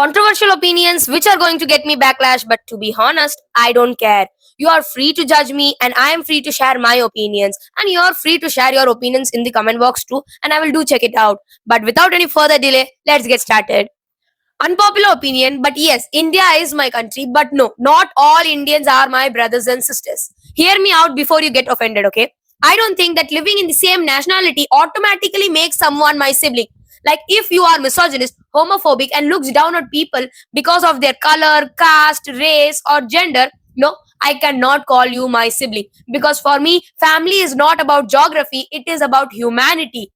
controversial opinions which are going to get me backlash, but to be honest, I don't care. You are free to judge me, and I am free to share my opinions, and you are free to share your opinions in the comment box too, and I will do check it out. But without any further delay, let's get started. Unpopular opinion, but yes, India is my country, but no, not all Indians are my brothers and sisters. Hear me out before you get offended, okay? I don't think that living in the same nationality automatically makes someone my sibling. Like, if you are misogynist, homophobic, and looks down on people because of their color, caste, race, or gender, no, I cannot call you my sibling. Because for me, family is not about geography, it is about humanity.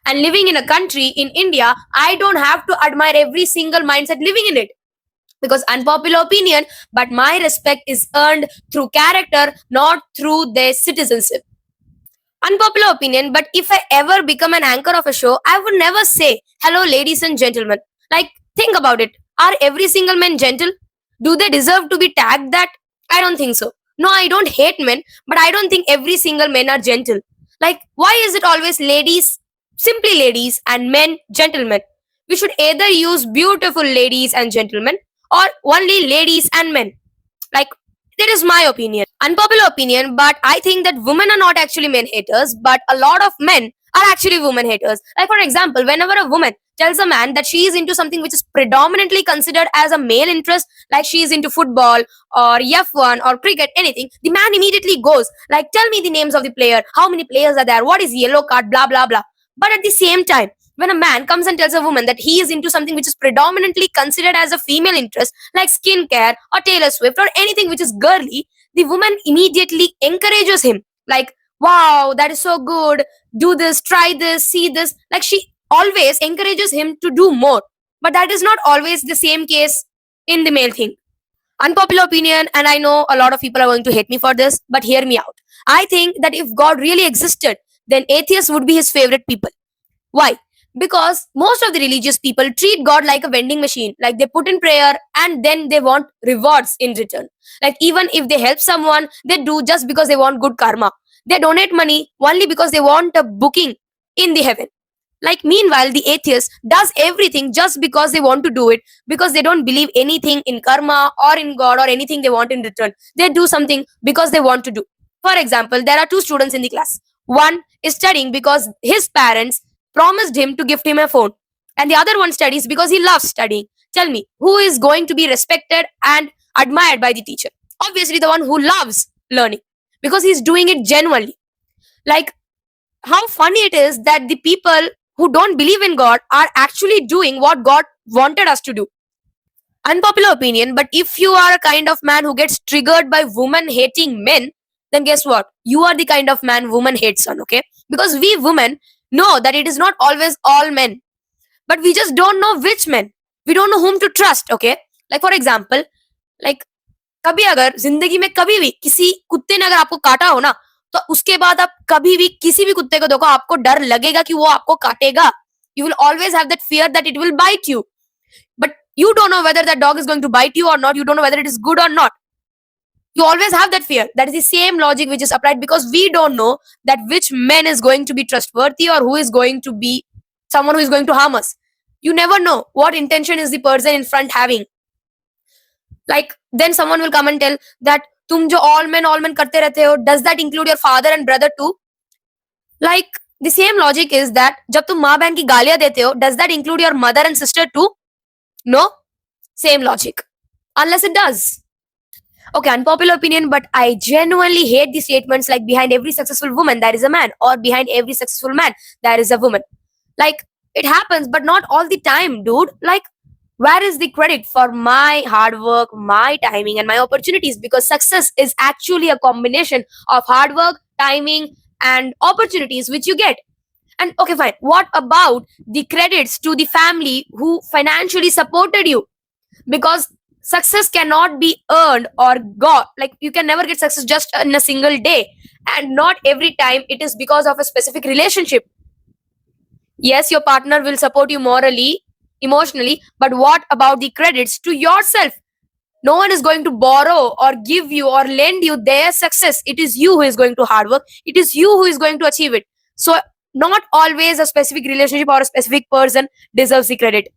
And living in a country in India, I don't have to admire every single mindset living in it. Because unpopular opinion, but my respect is earned through character, not through their citizenship. Unpopular opinion, but if I ever become an anchor of a show, I would never say, hello, ladies and gentlemen. Like, think about it. Are every single man gentle? Do they deserve to be tagged that? I don't think so. No, I don't hate men, but I don't think every single men are gentle. Like, why is it always ladies, simply ladies, and men, gentlemen? We should either use beautiful ladies and gentlemen or only ladies and men. Like, that is my opinion. Unpopular opinion, but I think that women are not actually men haters, but a lot of men are actually women haters. Like, for example, whenever a woman tells a man that she is into something which is predominantly considered as a male interest, like she is into football or F1 or cricket, anything, the man immediately goes, like, tell me the names of the player, how many players are there, what is the yellow card, blah, blah, blah. But at the same time, when a man comes and tells a woman that he is into something which is predominantly considered as a female interest, like skincare or Taylor Swift or anything which is girly, the woman immediately encourages him. Like, wow, that is so good. Do this, try this, see this. Like, she always encourages him to do more. But that is not always the same case in the male thing. Unpopular opinion, and I know a lot of people are going to hate me for this, but hear me out. I think that if God really existed, then atheists would be his favorite people. Why? Because most of the religious people treat God like a vending machine. Like, they put in prayer and then they want rewards in return. Like, even if they help someone, they do just because they want good karma. They donate money only because they want a booking in the heaven. Like, meanwhile, the atheist does everything just because they want to do it, because they don't believe anything in karma or in God or anything they want in return. They do something because they want to do. For example, there are two students in the class. One is studying because his parents promised him to gift him a phone, and the other one studies because he loves studying. Tell me, who is going to be respected and admired by the teacher? Obviously, the one who loves learning, because he's doing it genuinely. Like, how funny it is that the people who don't believe in God are actually doing what God wanted us to do. Unpopular opinion, but if you are a kind of man who gets triggered by women hating men, then guess what? You are the kind of man woman hates on, okay? Because we women know that it is not always all men, but we just don't know which men. We don't know whom to trust, okay? Like, for example, like, कभी अगर जिंदगी में कभी भी किसी कुत्ते ने अगर आपको काटा हो ना, तो उसके बाद आप कभी भी किसी भी कुत्ते को देखो, आपको डर लगेगा कि वो आपको काटेगा. You will always have that fear that it will bite you. But you don't know whether that dog is going to bite you or not. You don't know whether it is good or not. You always have that fear. That is the same logic which is applied, because we don't know that which man is going to be trustworthy or who is going to be someone who is going to harm us. You never know what intention is the person in front having. Like, then someone will come and tell that तुम जो all men करते रहते हो, does that include your father and brother too? Like, the same logic is that जब तुम माँ बहन की गालियां देते हो, does that include your mother and sister too? No, same logic, unless it does. Okay, unpopular opinion, but I genuinely hate the statements like behind every successful woman there is a man, or behind every successful man there is a woman. Like, it happens, but not all the time, dude. Like, where is the credit for my hard work, my timing, and my opportunities? Because success is actually a combination of hard work, timing, and opportunities which you get. And okay, fine. What about the credits to the family who financially supported you? Because success cannot be earned or got. Like, you can never get success just in a single day. And not every time it is because of a specific relationship. Yes, your partner will support you morally, emotionally, but what about the credits to yourself? No one is going to borrow or give you or lend you their success. It is you who is going to hard work. It is you who is going to achieve it. So, not always a specific relationship or a specific person deserves the credit.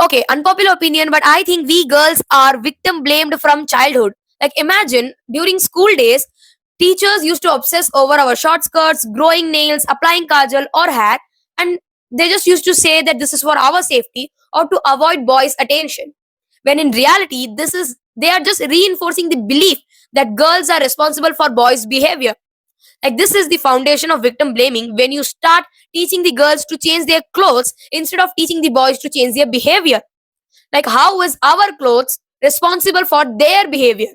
Okay, unpopular opinion, but I think we girls are victim blamed from childhood. Like imagine during school days, teachers used to obsess over our short skirts, growing nails, applying kajal or hair, and they just used to say that this is for our safety or to avoid boys' attention. When in reality, this is they are just reinforcing the belief that girls are responsible for boys' behavior. Like this is the foundation of victim blaming when you start teaching the girls to change their clothes instead of teaching the boys to change their behavior. Like how is our clothes responsible for their behavior?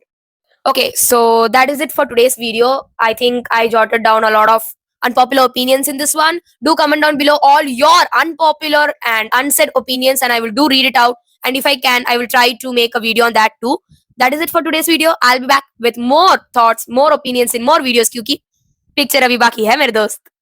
Okay, so that is it for today's video. I think I jotted down a lot of unpopular opinions in this one. Do comment down below all your unpopular and unsaid opinions and I will do read it out. And if I can, I will try to make a video on that too. That is it for today's video. I'll be back with more thoughts, more opinions in more videos क्योंकि picture अभी बाकी है मेरे दोस्त.